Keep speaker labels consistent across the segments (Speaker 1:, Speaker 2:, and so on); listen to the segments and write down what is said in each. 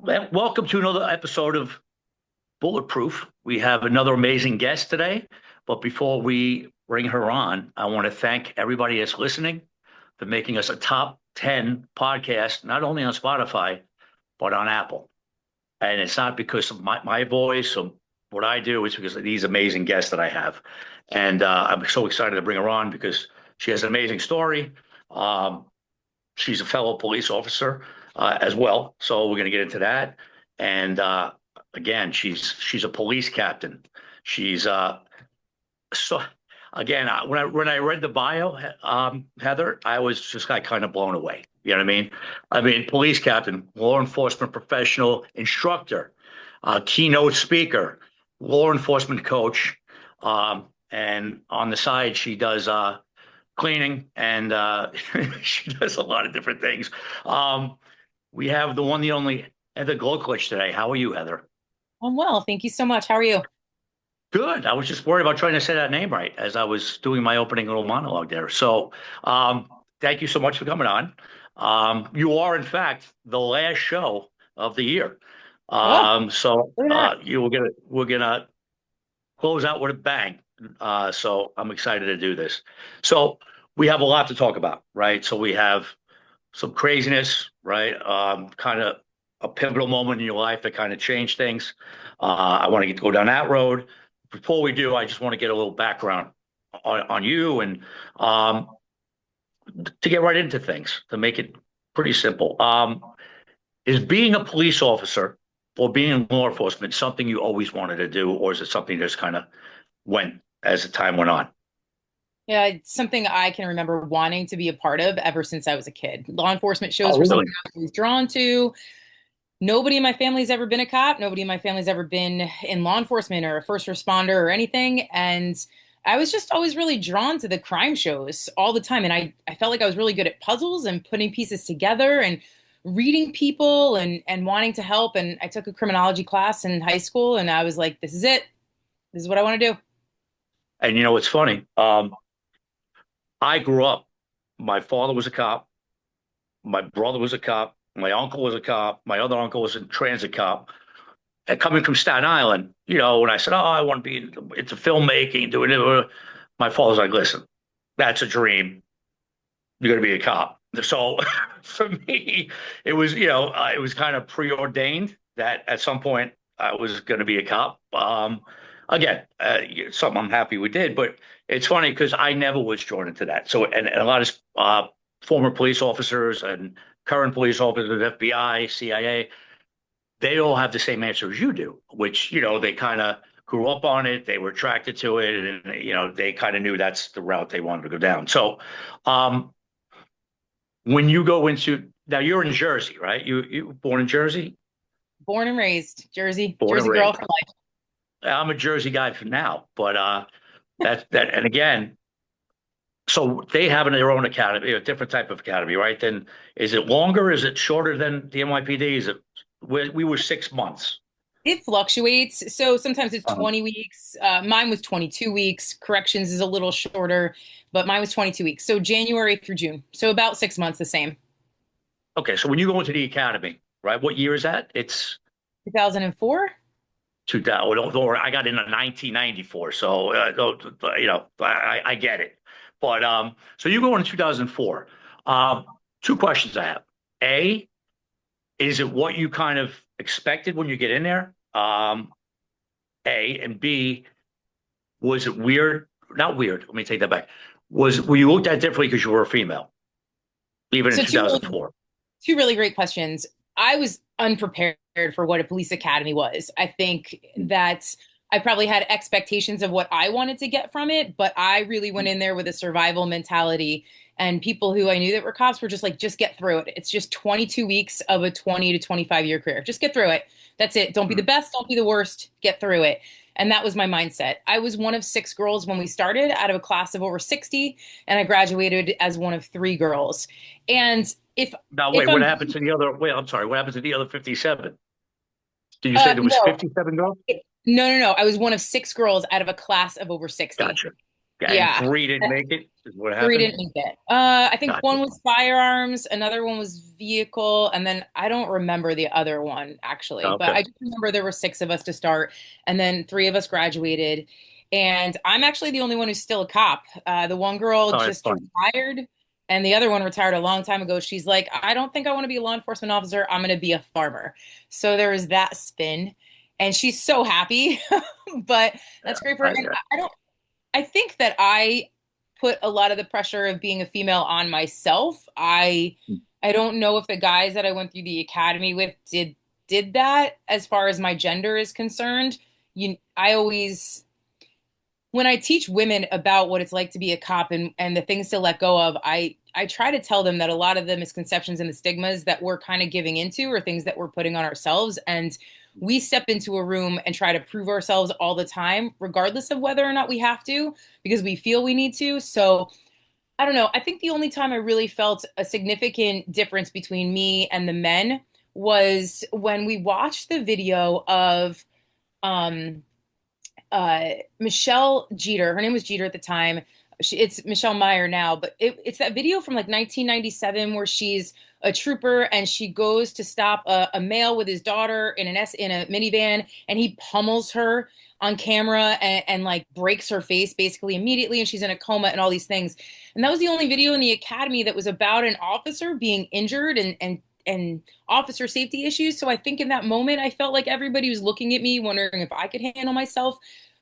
Speaker 1: Welcome to another episode of Bulletproof. We have another amazing guest today. But before we bring her on, I want to thank everybody that's listening for making us a top 10 podcast, not only on Spotify, but on Apple. And it's not because of my voice or what I do, it's because of these amazing guests that I have. And I'm so excited to bring her on because she has an amazing story. Um, she's a fellow police officer as well, so we're going to get into that. And again, she's a police captain. She's so again when I read the bio, Heather, I was just got kind of blown away. You know what I mean? I mean, police captain, law enforcement professional, instructor, keynote speaker, law enforcement coach, and on the side she does cleaning, and she does a lot of different things. We have the one, the only Heather Glogolich today. How are you, Heather?
Speaker 2: I'm well, thank you so much. How are you?
Speaker 1: Good. I was just worried about trying to say that name right as I was doing my opening little monologue there. So, thank you so much for coming on. You are, in fact, the last show of the year.
Speaker 2: Oh,
Speaker 1: So
Speaker 2: look at that.
Speaker 1: we're gonna close out with a bang. So I'm excited to do this. So we have a lot to talk about, right? So we have some craziness, right? Kind of a pivotal moment in your life that kind of changed things. I want to go down that road. Before we do, I just want to get a little background on you and to get right into things, to make it pretty simple. Is being a police officer or being in law enforcement something you always wanted to do, or is it something that just kind of went as the time went on?
Speaker 2: Yeah, it's something I can remember wanting to be a part of ever since I was a kid. Law enforcement shows
Speaker 1: Oh,
Speaker 2: were something
Speaker 1: really?
Speaker 2: I was always drawn to. Nobody in my family's ever been a cop. Nobody in my family's ever been in law enforcement or a first responder or anything. And I was just always really drawn to the crime shows all the time. And I felt like I was really good at puzzles and putting pieces together and reading people and wanting to help. And I took a criminology class in high school and I was like, this is it. This is what I want to do.
Speaker 1: And you know, it's funny. I grew up, my father was a cop, my brother was a cop, my uncle was a cop, my other uncle was a transit cop. And coming from Staten Island, you know, when I said, "Oh, I want to be into filmmaking, doing it," my father's like, "Listen, that's a dream. You're going to be a cop." So for me, it was, you know, it was kind of preordained that at some point I was going to be a cop. Again, something I'm happy we did, but it's funny because I never was drawn into that. So, and a lot of former police officers and current police officers, FBI, CIA, they all have the same answer as you do, which, you know, they kind of grew up on it, they were attracted to it, and, you know, they kind of knew that's the route they wanted to go down. So, when you go into now, you're in Jersey, right? You born in Jersey,
Speaker 2: Born and raised, Jersey,
Speaker 1: born and
Speaker 2: Jersey girl
Speaker 1: raised.
Speaker 2: for life.
Speaker 1: I'm a Jersey guy for now, but that and again, so they have their own academy, a different type of academy, right? Then is it longer? Is it shorter than the NYPD? Is it we were 6 months?
Speaker 2: It fluctuates. So sometimes it's
Speaker 1: Um,
Speaker 2: 20 weeks. Mine was 22 weeks. Corrections is a little shorter, but mine was 22 weeks. So January through June. So about 6 months the same.
Speaker 1: okay, so when you go into the academy, right? What year is that? It's
Speaker 2: 2004?
Speaker 1: 2000. Don't worry, I got in 1994, so you know, I get it. But so you go in 2004. Two questions I have. A, is it what you kind of expected when you get in there? A and B, was it weird? Not weird. Let me take that back. Were you looked at differently because you were a female, even in
Speaker 2: So
Speaker 1: 2004?
Speaker 2: two really great questions. I was unprepared for what a police academy was. I think that I probably had expectations of what I wanted to get from it, but I really went in there with a survival mentality. And people who I knew that were cops were just like, just get through it. It's just 22 weeks of a 20 to 25-year career. Just get through it. That's it. Don't be the best. Don't be the worst. Get through it. And that was my mindset. I was one of six girls when we started out of a class of over 60, and I graduated as one of three girls. And
Speaker 1: Now,
Speaker 2: if
Speaker 1: wait, what
Speaker 2: I'm
Speaker 1: happened to the other? Wait, I'm sorry. What happened to the other 57? Did you say there was
Speaker 2: no,
Speaker 1: 57 girls?
Speaker 2: no, no, no. I was one of six girls out of a class of over 60.
Speaker 1: Gotcha. And
Speaker 2: Yeah.
Speaker 1: three didn't make it, is what
Speaker 2: Three
Speaker 1: happened?
Speaker 2: didn't make it. I think
Speaker 1: Gotcha.
Speaker 2: one was firearms, another one was vehicle, and then I don't remember the other one actually, but
Speaker 1: Okay.
Speaker 2: I just remember there were six of us to start, and then three of us graduated. And I'm actually the only one who's still a cop. The one girl
Speaker 1: Oh, that's
Speaker 2: just
Speaker 1: fun.
Speaker 2: retired, and the other one retired a long time ago. She's like, I don't think I want to be a law enforcement officer. I'm going to be a farmer. So there was that spin, and she's so happy. But
Speaker 1: Yeah,
Speaker 2: that's great for her.
Speaker 1: I,
Speaker 2: And I don't. I think that I put a lot of the pressure of being a female on myself. I don't know if the guys that I went through the academy with did that as far as my gender is concerned. I always when I teach women about what it's like to be a cop and the things to let go of, I try to tell them that a lot of the misconceptions and the stigmas that we're kind of giving into are things that we're putting on ourselves. And we step into a room and try to prove ourselves all the time, regardless of whether or not we have to, because we feel we need to. So I don't know. I think the only time I really felt a significant difference between me and the men was when we watched the video of um, Michelle Jeter. Her name was Jeter at the time. It's Michelle Meyer now, but it's that video from like 1997 where she's a trooper and she goes to stop a male with his daughter in a minivan, and he pummels her on camera and like breaks her face basically immediately, and she's in a coma and all these things. And that was the only video in the academy that was about an officer being injured and officer safety issues. So I think in that moment, I felt like everybody was looking at me, wondering if I could handle myself.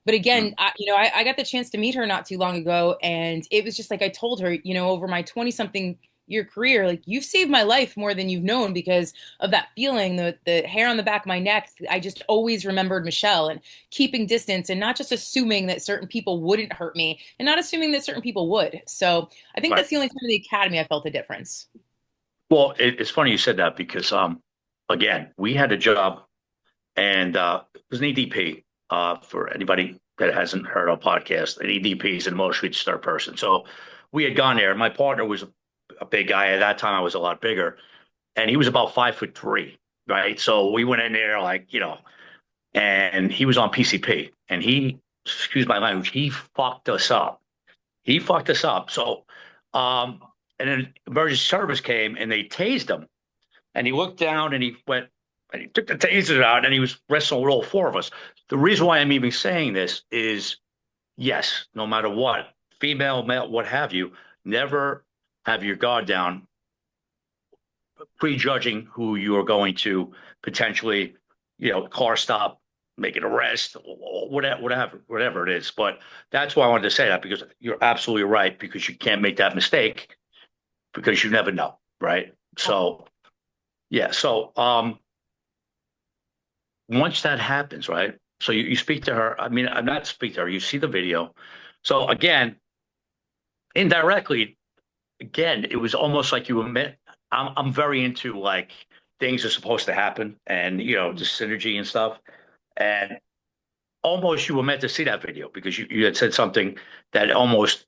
Speaker 2: But again, I got the chance to meet her not too long ago, and it was just like I told her, over my 20 something year career, like you've saved my life more than you've known because of that feeling, the hair on the back of my neck. I just always remembered Michelle and keeping distance and not just assuming that certain people wouldn't hurt me and not assuming that certain people would. So I think
Speaker 1: right.
Speaker 2: that's the only time in the academy I felt a difference.
Speaker 1: Well, it's funny you said that because, again, we had a job and it was an EDP. For anybody that hasn't heard our podcast, an EDP is an emotionally disturbed person. So we had gone there, and my partner was a big guy. At that time, I was a lot bigger, and he was about 5'3", right? So we went in there like, and he was on PCP, and excuse my language, he fucked us up. He fucked us up. So, um, and then emergency service came and they tased him, and he looked down and he went and he took the taser out and he was wrestling with all four of us. The reason why I'm even saying this is yes, no matter what, female, male, what have you, never have your guard down, prejudging who you are going to potentially, car stop, make an arrest, or whatever it is. But that's why I wanted to say that because you're absolutely right because you can't make that mistake because you never know, right? So yeah, so once that happens, right? So you speak to her. I mean, I'm not speak to her. You see the video. So again, indirectly, again, it was almost like you admit. I'm very into like things are supposed to happen, and the synergy and stuff. And almost you were meant to see that video because you had said something that almost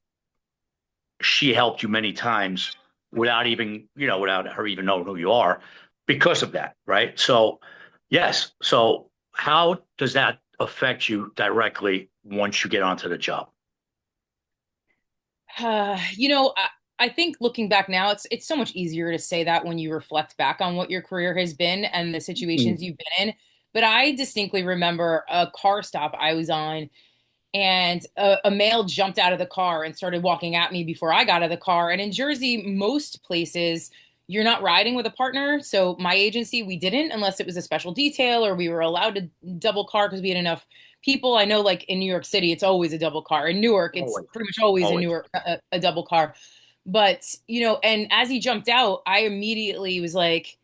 Speaker 1: she helped you many times without even without her even knowing who you are because of that, right? So yes. So how does that affect you directly once you get onto the job?
Speaker 2: I think looking back now, it's so much easier to say that when you reflect back on what your career has been and the situations
Speaker 1: Mm.
Speaker 2: you've been in. But I distinctly remember a car stop I was on, and a male jumped out of the car and started walking at me before I got out of the car. And in Jersey, most places, you're not riding with a partner. So my agency, we didn't, unless it was a special detail or we were allowed to double car because we had enough people. I know, like in New York City, it's always a double car. In Newark, it's
Speaker 1: Always,
Speaker 2: pretty much always in
Speaker 1: always.
Speaker 2: Newark a double car. But and as he jumped out, I immediately was like,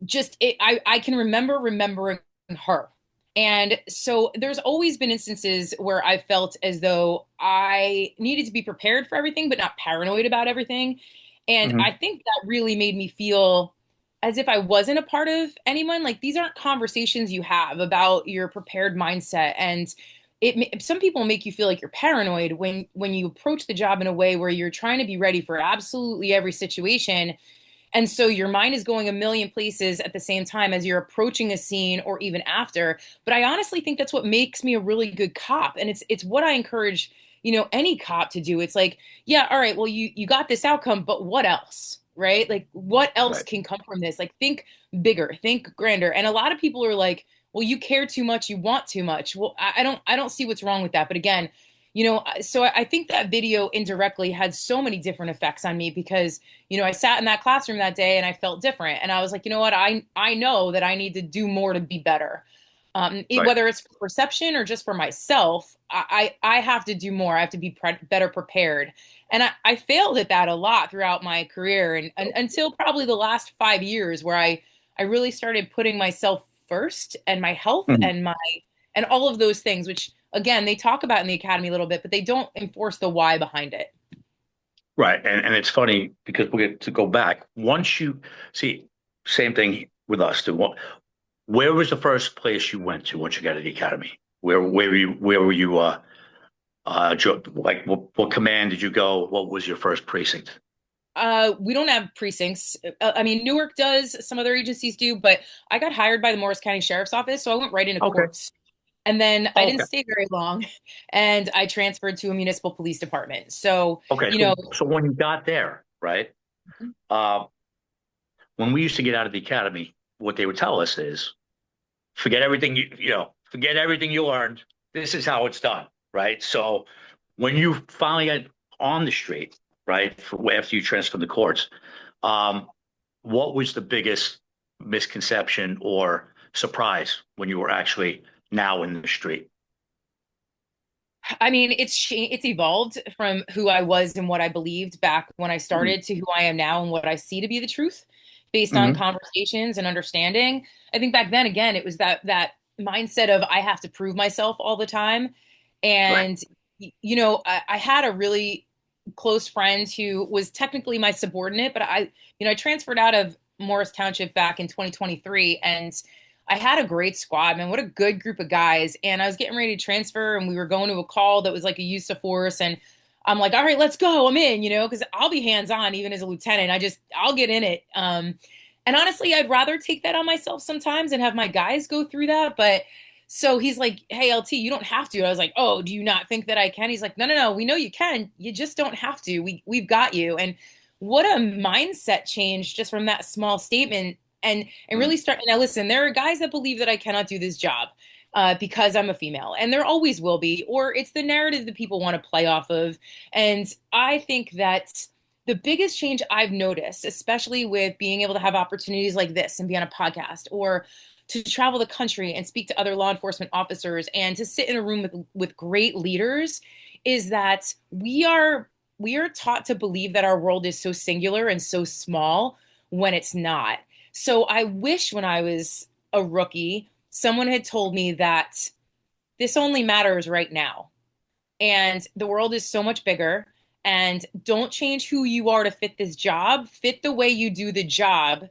Speaker 2: I can remembering her. And so there's always been instances where I felt as though I needed to be prepared for everything, but not paranoid about everything. And
Speaker 1: Hmm.
Speaker 2: I think that really made me feel as if I wasn't a part of anyone. Like these aren't conversations you have about your prepared mindset. And some people make you feel like you're paranoid when you approach the job in a way where you're trying to be ready for absolutely every situation, and so your mind is going a million places at the same time as you're approaching a scene or even after. But I honestly think that's what makes me a really good cop. And it's what I encourage any cop to do. It's like, yeah, all right, well, you got this outcome, but what else? Right? Like, what else
Speaker 1: Right.
Speaker 2: can come from this? Like, think bigger, think grander. And a lot of people are like, well, you care too much, you want too much. Well, I don't see what's wrong with that. But again, so I think that video indirectly had so many different effects on me because, I sat in that classroom that day and I felt different. And I was like, you know what? I know that I need to do more to be better.
Speaker 1: Right.
Speaker 2: Whether it's for perception or just for myself, I have to do more. I have to be better prepared. And I failed at that a lot throughout my career and until probably the last 5 years where I really started putting myself first and my health
Speaker 1: Mhm.
Speaker 2: and all of those things, which again, they talk about in the academy a little bit, but they don't enforce the why behind it.
Speaker 1: Right. And it's funny because we get to go back. Once you see, same thing with us too. Where was the first place you went to once you got to the academy? Where were you like what command did you go? What was your first precinct?
Speaker 2: We don't have precincts. I mean, Newark does, some other agencies do, but I got hired by the Morris County Sheriff's Office, so I went right into
Speaker 1: Okay.
Speaker 2: courts. And then I didn't
Speaker 1: Okay.
Speaker 2: stay very long, and I transferred to a municipal police department. So,
Speaker 1: Okay.
Speaker 2: you
Speaker 1: So
Speaker 2: know,
Speaker 1: so when you got there, right? Uh, when we used to get out of the academy, what they would tell us is forget everything forget everything you learned. This is how it's done, right? So when you finally got on the street, right, after you transferred the courts, um, what was the biggest misconception or surprise when you were actually now in the street?
Speaker 2: I mean, it's evolved from who I was and what I believed back when I
Speaker 1: Mm-hmm.
Speaker 2: started to who I am now and what I see to be the truth based on
Speaker 1: Mm-hmm.
Speaker 2: conversations and understanding. I think back then again, it was that mindset of I have to prove myself all the time.
Speaker 1: Right.
Speaker 2: And I had a really close friend who was technically my subordinate, but I transferred out of Morris Township back in 2023 and I had a great squad, man. What a good group of guys. And I was getting ready to transfer and we were going to a call that was like a use of force. And I'm like, all right, let's go. I'm in, because I'll be hands on even as a lieutenant. I'll get in it. And honestly, I'd rather take that on myself sometimes and have my guys go through that. But so he's like, hey, LT, you don't have to. I was like, oh, do you not think that I can? He's like, no, no, no. We know you can. You just don't have to. We've got you. And what a mindset change just from that small statement and
Speaker 1: Mm-hmm.
Speaker 2: really start. Now, listen, there are guys that believe that I cannot do this job because I'm a female, and there always will be, or it's the narrative that people want to play off of. And I think that the biggest change I've noticed, especially with being able to have opportunities like this and be on a podcast or to travel the country and speak to other law enforcement officers and to sit in a room with great leaders, is that we are taught to believe that our world is so singular and so small when it's not. So I wish when I was a rookie, someone had told me that this only matters right now. And the world is so much bigger. And don't change who you are to fit this job. Fit the way you do the job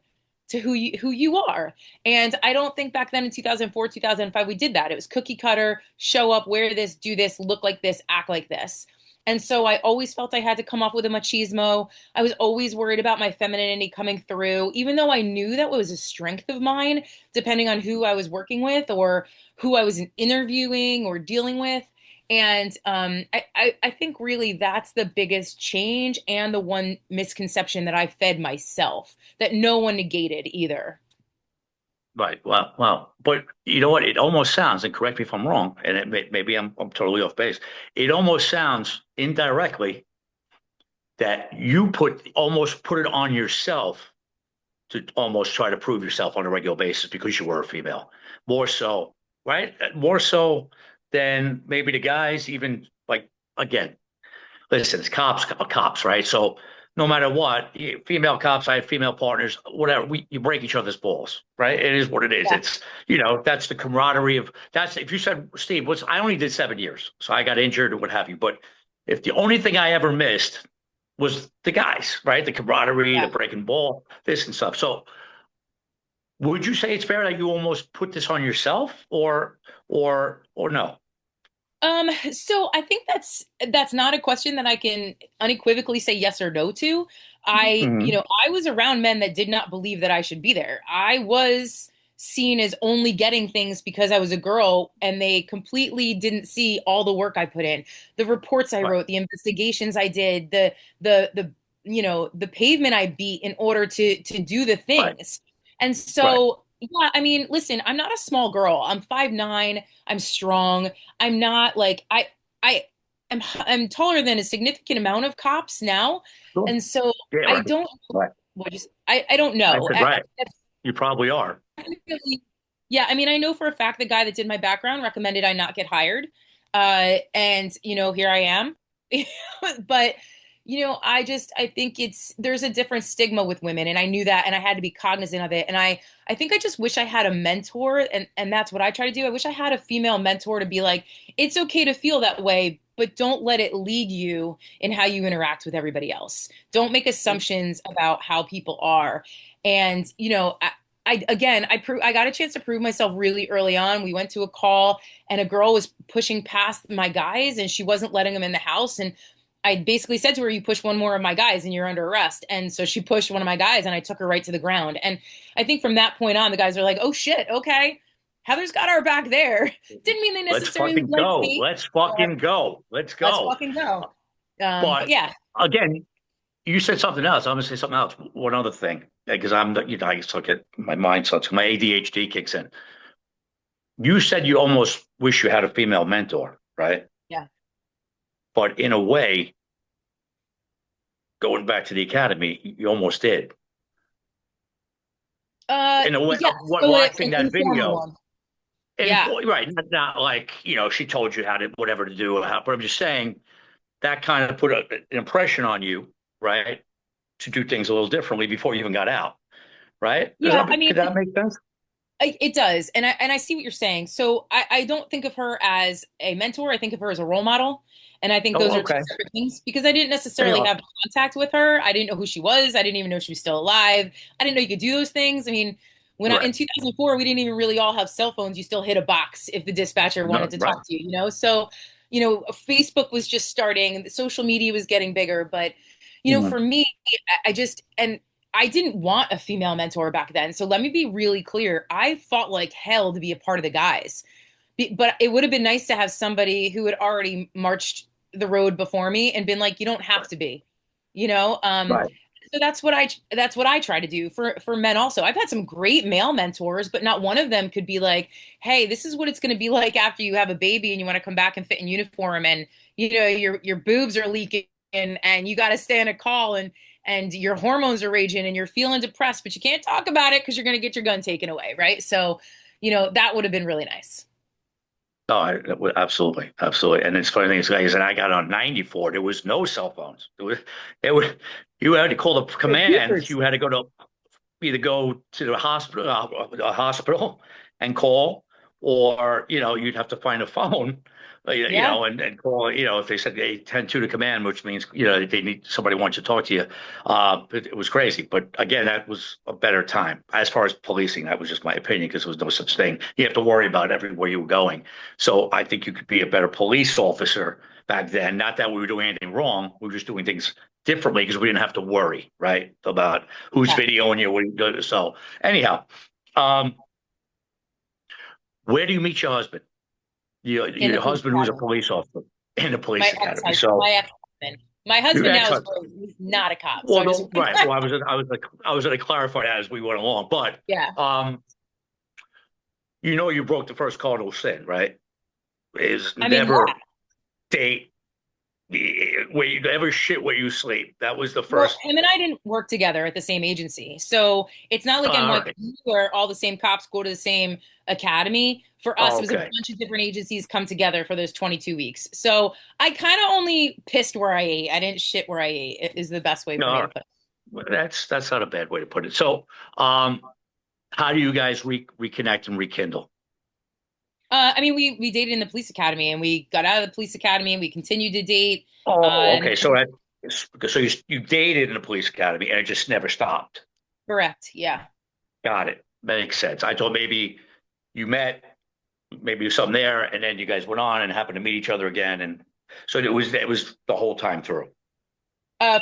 Speaker 2: to who you are. And I don't think back then in 2004, 2005 we did that. It was cookie cutter, show up, wear this, do this, look like this, act like this. And so I always felt I had to come off with a machismo. I was always worried about my femininity coming through, even though I knew that was a strength of mine, depending on who I was working with or who I was interviewing or dealing with. And I think really that's the biggest change and the one misconception that I fed myself that no one negated either.
Speaker 1: Right. Well. But you know what? It almost sounds, and correct me if I'm wrong, and maybe I'm totally off base. It almost sounds indirectly that you almost put it on yourself to almost try to prove yourself on a regular basis because you were a female. More so, right? More so than maybe the guys, even like, again, listen, it's cops, right? So no matter what, female cops, I have female partners, whatever, you break each other's balls, right? It is what it is.
Speaker 2: Yeah.
Speaker 1: It's, that's the camaraderie that's, if you said, Steve, I only did 7 years, so I got injured or what have you. But if the only thing I ever missed was the guys, right? The camaraderie, the
Speaker 2: Yeah.
Speaker 1: breaking ball, this and stuff. So would you say it's fair that you almost put this on yourself or no?
Speaker 2: So I think that's not a question that I can unequivocally say yes or no to.
Speaker 1: Hmm.
Speaker 2: I was around men that did not believe that I should be there. I was seen as only getting things because I was a girl, and they completely didn't see all the work I put in, the reports I
Speaker 1: Right.
Speaker 2: wrote, the investigations I did, the the pavement I beat in order to do the
Speaker 1: Right.
Speaker 2: things. And
Speaker 1: Right.
Speaker 2: so, yeah, I mean, listen, I'm not a small girl. I'm 5'9". I'm strong. I'm not like I I'm taller than a significant amount of cops now.
Speaker 1: Sure.
Speaker 2: And so
Speaker 1: Yeah.
Speaker 2: I
Speaker 1: Right.
Speaker 2: don't
Speaker 1: Right.
Speaker 2: I don't
Speaker 1: I
Speaker 2: know.
Speaker 1: said right. You probably are.
Speaker 2: Definitely. Yeah, I mean, I know for a fact the guy that did my background recommended I not get hired. And here I am. But I think there's a different stigma with women, and I knew that, and I had to be cognizant of it. And I think I just wish I had a mentor, and that's what I try to do. I wish I had a female mentor to be like, it's okay to feel that way, but don't let it lead you in how you interact with everybody else. Don't make assumptions about how people are. And I got a chance to prove myself really early on. We went to a call, and a girl was pushing past my guys, and she wasn't letting them in the house. And I basically said to her, "You push one more of my guys and you're under arrest." And so she pushed one of my guys, and I took her right to the ground. And I think from that point on, the guys are like, "Oh shit, okay. Heather's got our back there." Didn't mean they
Speaker 1: Let's
Speaker 2: necessarily
Speaker 1: fucking
Speaker 2: liked
Speaker 1: go.
Speaker 2: me,
Speaker 1: Let's
Speaker 2: but
Speaker 1: fucking go. Let's
Speaker 2: let's
Speaker 1: go.
Speaker 2: fucking go. But
Speaker 1: But
Speaker 2: yeah.
Speaker 1: again, you said something else. I'm gonna say something else. One other thing, because I just look at my mind starts, my ADHD kicks in. You said you almost wish you had a female mentor, right?
Speaker 2: Yeah.
Speaker 1: But in a way, going back to the academy, you almost did. In a way,
Speaker 2: Yeah. So
Speaker 1: watching
Speaker 2: an
Speaker 1: that
Speaker 2: informal
Speaker 1: video,
Speaker 2: one.
Speaker 1: and
Speaker 2: Yeah.
Speaker 1: right, not like she told you how to whatever to do, but I'm just saying that kind of put an impression on you, right, to do things a little differently before you even got out, right?
Speaker 2: Yeah. I
Speaker 1: Could
Speaker 2: mean,
Speaker 1: that make sense?
Speaker 2: it does, and I see what you're saying. So I don't think of her as a mentor. I think of her as a role model, and I think those
Speaker 1: Oh,
Speaker 2: are two
Speaker 1: okay.
Speaker 2: separate things because I didn't
Speaker 1: They
Speaker 2: necessarily
Speaker 1: are.
Speaker 2: have contact with her. I didn't know who she was. I didn't even know she was still alive. I didn't know you could do those things. I mean, when I
Speaker 1: Right.
Speaker 2: in 2004, we didn't even really all have cell phones. You still hit a box if the dispatcher
Speaker 1: No,
Speaker 2: wanted to
Speaker 1: right.
Speaker 2: talk to you. So Facebook was just starting. Social media was getting bigger, but
Speaker 1: Mhm.
Speaker 2: for me, I just and I didn't want a female mentor back then. So let me be really clear. I fought like hell to be a part of the guys. But it would have been nice to have somebody who had already marched the road before me and been like, you don't have
Speaker 1: Right.
Speaker 2: to be, you know?
Speaker 1: Right.
Speaker 2: So that's what I try to do for men also. I've had some great male mentors, but not one of them could be like, hey, this is what it's going to be like after you have a baby and you want to come back and fit in uniform, and your boobs are leaking, and you got to stay on a call, and your hormones are raging and you're feeling depressed, but you can't talk about it because you're going to get your gun taken away, right? So, that would have been really nice.
Speaker 1: No, absolutely, absolutely. And it's funny thing is, and I got on 94. There was no cell phones. There was, you had to call the command.
Speaker 2: Computers.
Speaker 1: You had to either go to the hospital and call, or you'd have to find a phone,
Speaker 2: Yeah.
Speaker 1: and call. If they said hey, 10-2 to command, which means they need somebody wants to talk to you. It was crazy, but again, that was a better time as far as policing. That was just my opinion because there was no such thing. You have to worry about everywhere you were going. So I think you could be a better police officer back then. Not that we were doing anything wrong. We were just doing things differently because we didn't have to worry, right, about who's
Speaker 2: Yeah.
Speaker 1: videoing you. What you do. So anyhow, um, where do you meet your husband?
Speaker 2: In the
Speaker 1: Your
Speaker 2: police
Speaker 1: husband who's a
Speaker 2: academy.
Speaker 1: police officer in the
Speaker 2: My
Speaker 1: police academy.
Speaker 2: ex-husband.
Speaker 1: So
Speaker 2: My ex-husband. My
Speaker 1: your
Speaker 2: husband now is
Speaker 1: ex-husband.
Speaker 2: great. He's not a cop. So
Speaker 1: Well,
Speaker 2: I just
Speaker 1: no, right. Well, I was going to clarify that as we went along, but
Speaker 2: yeah.
Speaker 1: um, you broke the first cardinal sin, right? Is
Speaker 2: I mean, yeah.
Speaker 1: never date where you never shit where you sleep. That was the
Speaker 2: Well,
Speaker 1: first.
Speaker 2: him and I didn't work together at the same agency. So it's not like
Speaker 1: All right.
Speaker 2: NYPD where all the same cops go to the same academy. For us, it was a
Speaker 1: Okay.
Speaker 2: bunch of different agencies come together for those 22 weeks. So I kind of only pissed where I ate. I didn't shit where I ate, is the best way for me
Speaker 1: All
Speaker 2: to
Speaker 1: right.
Speaker 2: put it.
Speaker 1: Well, that's not a bad way to put it. So, how do you guys reconnect and rekindle?
Speaker 2: I mean, we dated in the police academy, and we got out of the police academy, and we continued to date.
Speaker 1: Oh,
Speaker 2: And
Speaker 1: okay. So you dated in the police academy and it just never stopped.
Speaker 2: correct, yeah.
Speaker 1: Got it. Makes sense. I thought maybe you met, maybe there was something there, and then you guys went on and happened to meet each other again, and so it was the whole time through.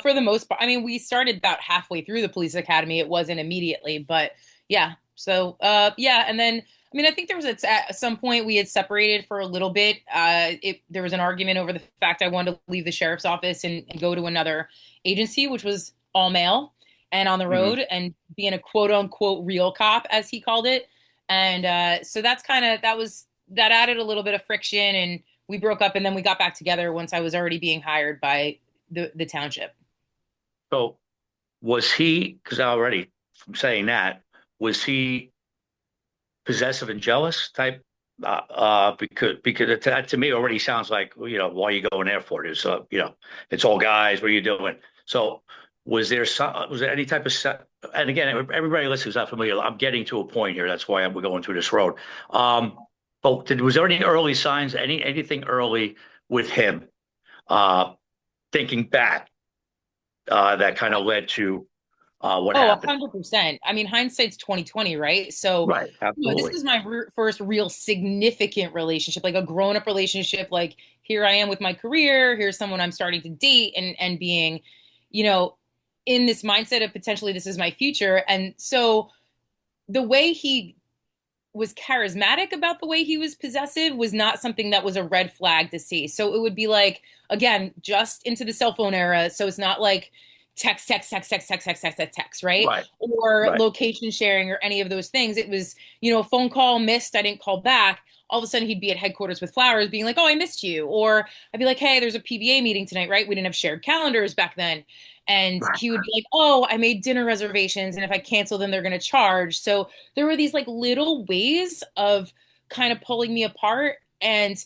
Speaker 2: For the most part, I mean, we started about halfway through the police academy. It wasn't immediately, but yeah. So, yeah. And then, I mean, I think there was at some point we had separated for a little bit. There was an argument over the fact I wanted to leave the sheriff's office and go to another agency, which was all male and on the
Speaker 1: Mhm.
Speaker 2: road and being a quote unquote real cop, as he called it. And so that added a little bit of friction, and we broke up, and then we got back together once I was already being hired by the township.
Speaker 1: So was he, because already from saying that, was he possessive and jealous type? Because that to me already sounds like, well, why are you going there for? It's it's all guys. What are you doing? So was there any type of set? And again, everybody listening is not familiar. I'm getting to a point here. That's why we're going through this road. But was there any early signs, anything early with him, uh, thinking back, that kind of led to what
Speaker 2: Oh,
Speaker 1: happened?
Speaker 2: 100%. I mean, hindsight's 2020, right? So,
Speaker 1: Right,
Speaker 2: this
Speaker 1: absolutely.
Speaker 2: was my first real significant relationship, like a grown-up relationship. Like, here I am with my career, here's someone I'm starting to date and being, you know, in this mindset of potentially this is my future. And so the way he was charismatic about the way he was possessive was not something that was a red flag to see. So it would be like, again, just into the cell phone era. So it's not like text, right?
Speaker 1: Right,
Speaker 2: Or
Speaker 1: right,
Speaker 2: location sharing or any of those things. It was, phone call missed, I didn't call back. All of a sudden he'd be at headquarters with flowers being like, oh, I missed you. Or I'd be like, hey, there's a PBA meeting tonight, right? We didn't have shared calendars back then. And
Speaker 1: right,
Speaker 2: he would be like, oh, I made dinner reservations. And if I cancel them, they're going to charge. So there were these like little ways of kind of pulling me apart. And,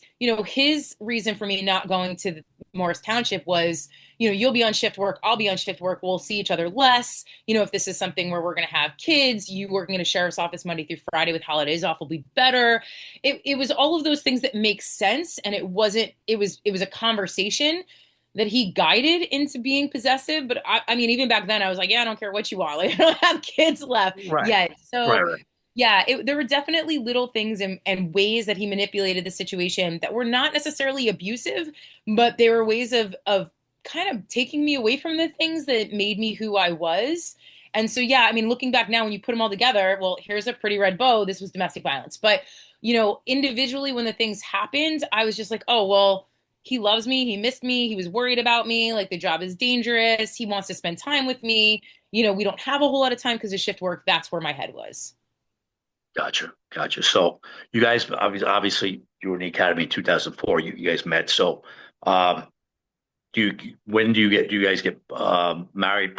Speaker 2: his reason for me not going to Morris Township was, you'll be on shift work, I'll be on shift work, we'll see each other less. If this is something where we're going to have kids, you working in a sheriff's office Monday through Friday with holidays off will be better. It was all of those things that make sense. And it was a conversation that he guided into being possessive. But I mean, even back then, I was like, yeah, I don't care what you want. Like, I don't have kids left
Speaker 1: right,
Speaker 2: yet.
Speaker 1: right,
Speaker 2: So,
Speaker 1: right.
Speaker 2: yeah, there were definitely little things and ways that he manipulated the situation that were not necessarily abusive, but they were ways of kind of taking me away from the things that made me who I was. And so, yeah, I mean, looking back now, when you put them all together, well, here's a pretty red bow. This was domestic violence. But, individually, when the things happened, I was just like, oh, well, he loves me. He missed me. He was worried about me. Like, the job is dangerous. He wants to spend time with me. We don't have a whole lot of time because of shift work. That's where my head was.
Speaker 1: Gotcha, gotcha. So you guys obviously you were in the academy in 2004. You guys met. So um, do you guys get married?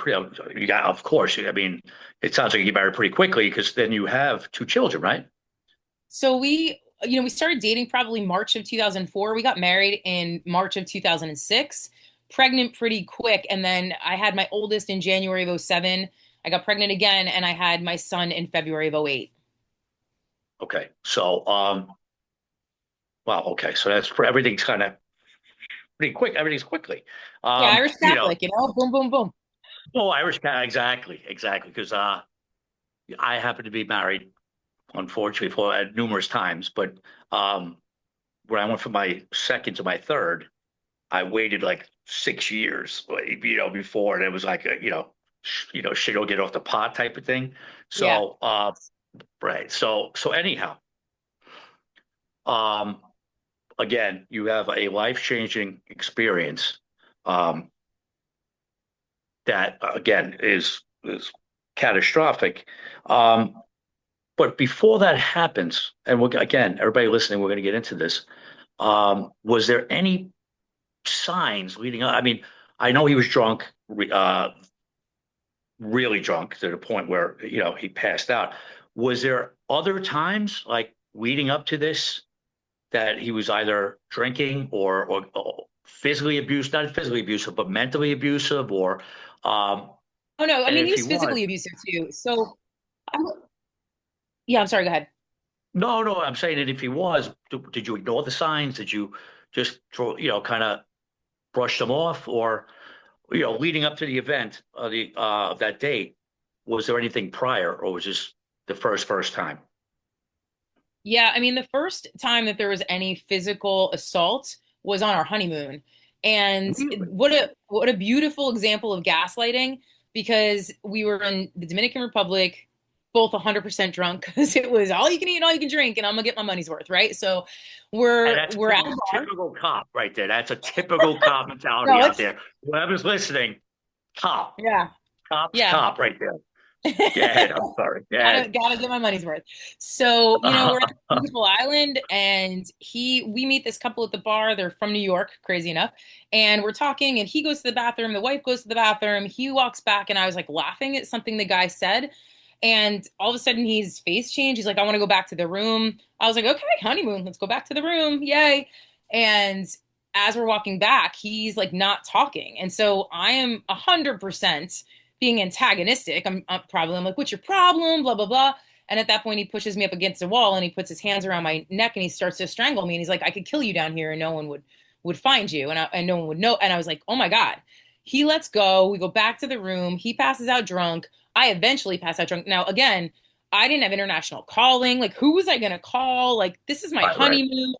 Speaker 1: You got, of course. I mean, it sounds like you get married pretty quickly because then you have two children, right?
Speaker 2: So we started dating probably March of 2004. We got married in March of 2006, pregnant pretty quick. And then I had my oldest in January of '07. I got pregnant again, and I had my son in February of '08.
Speaker 1: Okay. So wow. Okay. So that's everything's kind of pretty quick. Everything's quickly.
Speaker 2: Yeah, Irish
Speaker 1: You know,
Speaker 2: Catholic, boom, boom, boom.
Speaker 1: oh, Irish guy, exactly, exactly. Because I happen to be married, unfortunately, for numerous times, but um, when I went from my second to my third, I waited like 6 years, like, before, and it was like shit will get off the pot type of thing.
Speaker 2: Yeah.
Speaker 1: So, right. So anyhow, um, again, you have a life-changing experience, um, that again is catastrophic. Um, but before that happens, and again, everybody listening, we're going to get into this. Was there any signs leading up? I mean, I know he was drunk, really drunk to the point where he passed out. Was there other times like leading up to this that he was either drinking or physically abused, not physically abusive, but mentally abusive, or
Speaker 2: Oh no, I
Speaker 1: and
Speaker 2: mean he
Speaker 1: if he
Speaker 2: was
Speaker 1: was,
Speaker 2: physically abusive too. So, I'm, yeah, I'm sorry. Go ahead.
Speaker 1: no, I'm saying that if he was, did you ignore the signs? Did you just throw, kind of brush them off, or leading up to the event, that date, was there anything prior, or was this the first time?
Speaker 2: Yeah, I mean, the first time that there was any physical assault was on our honeymoon. And
Speaker 1: Really?
Speaker 2: what a beautiful example of gaslighting, because we were in the Dominican Republic. both 100% drunk because it was all you can eat and all you can drink, and I'm gonna get my money's worth, right? So
Speaker 1: And
Speaker 2: we're at a bar.
Speaker 1: typical cop right there. That's a typical cop mentality
Speaker 2: No,
Speaker 1: out
Speaker 2: it's
Speaker 1: there. Whoever's listening, cop,
Speaker 2: yeah,
Speaker 1: cop's
Speaker 2: yeah.
Speaker 1: cop right there. Go ahead. I'm sorry. Go ahead.
Speaker 2: Gotta get my money's worth. So, we're at a beautiful island and we meet this couple at the bar. They're from New York, crazy enough. And we're talking and he goes to the bathroom, the wife goes to the bathroom, he walks back and I was like laughing at something the guy said. And all of a sudden his face changed. He's like, I want to go back to the room. I was like, okay, honeymoon, let's go back to the room. Yay. And as we're walking back, he's like not talking. And so I am 100% being antagonistic. I'm like, what's your problem? Blah, blah, blah. And at that point, he pushes me up against the wall and he puts his hands around my neck and he starts to strangle me. And he's like, I could kill you down here and no one would find you. And no one would know. And I was like, oh my God. He lets go. We go back to the room. He passes out drunk. I eventually pass out drunk. Now, again, I didn't have international calling. Like, who was I going to call? Like, this is my
Speaker 1: Right, right.
Speaker 2: honeymoon.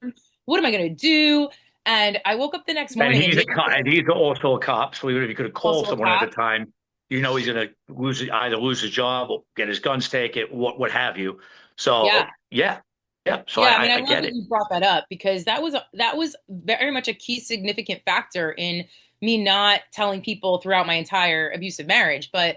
Speaker 2: What am I going to do? And I woke up the next
Speaker 1: And
Speaker 2: morning and
Speaker 1: he's a
Speaker 2: he
Speaker 1: cop, and he's also a cop. So even if he could have called
Speaker 2: also a
Speaker 1: someone at the
Speaker 2: cop.
Speaker 1: time, he's going to either lose his job or get his guns taken, what have you.
Speaker 2: Yeah.
Speaker 1: So yeah, yeah. So
Speaker 2: Yeah, I mean, I
Speaker 1: I
Speaker 2: love
Speaker 1: get
Speaker 2: that
Speaker 1: it.
Speaker 2: you brought that up because that was very much a key significant factor in me not telling people throughout my entire abusive marriage. But,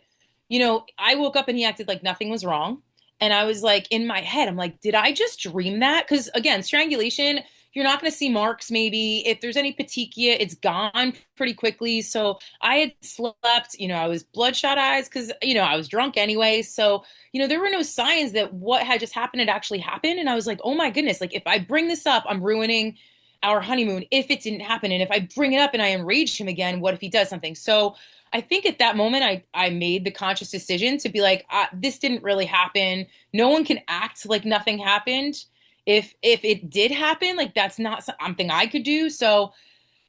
Speaker 2: I woke up and he acted like nothing was wrong. And I was like, in my head, I'm like, did I just dream that? Because again, strangulation, you're not going to see marks maybe. If there's any petechia, it's gone pretty quickly. So I had slept, I was bloodshot eyes because, I was drunk anyway. So there were no signs that what had just happened had actually happened. And I was like, oh my goodness, like if I bring this up, I'm ruining our honeymoon if it didn't happen. And if I bring it up and I enrage him again, what if he does something? So I think at that moment, I made the conscious decision to be like, this didn't really happen. No one can act like nothing happened. If it did happen, like that's not something I could do. So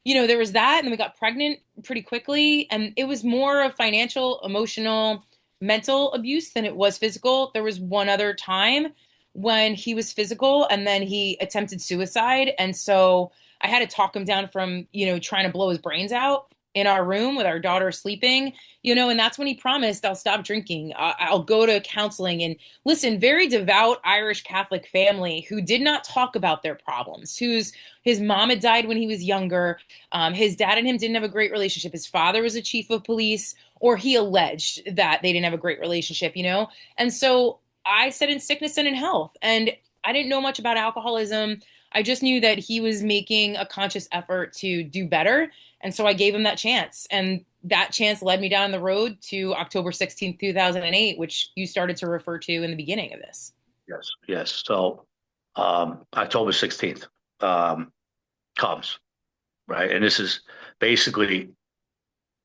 Speaker 2: there was that, and then we got pregnant pretty quickly, and it was more of financial, emotional, mental abuse than it was physical. There was one other time when he was physical, and then he attempted suicide, and so I had to talk him down from, trying to blow his brains out in our room with our daughter sleeping, and that's when he promised I'll stop drinking. I'll go to counseling and listen, very devout Irish Catholic family who did not talk about their problems, whose his mom had died when he was younger. His dad and him didn't have a great relationship. His father was a chief of police, or he alleged that they didn't have a great relationship. And so I said in sickness and in health. And I didn't know much about alcoholism. I just knew that he was making a conscious effort to do better. And so I gave him that chance. And that chance led me down the road to October 16th, 2008, which you started to refer to in the beginning of this.
Speaker 1: Yes, yes. So October 16th comes, right? And this is basically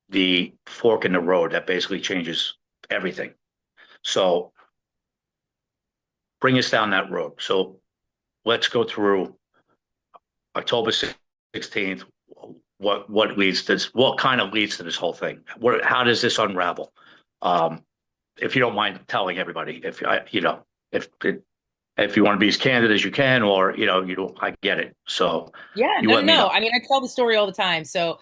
Speaker 1: the fork in the road that basically changes everything. So bring us down that road. So let's go through October 16th. What leads to this? What kind of leads to this whole thing? How does this unravel? If you don't mind telling everybody, if if you want to be as candid as you can, or I get it. So
Speaker 2: Yeah,
Speaker 1: you
Speaker 2: no, no,
Speaker 1: let me
Speaker 2: no.
Speaker 1: know.
Speaker 2: I mean, I tell the story all the time. So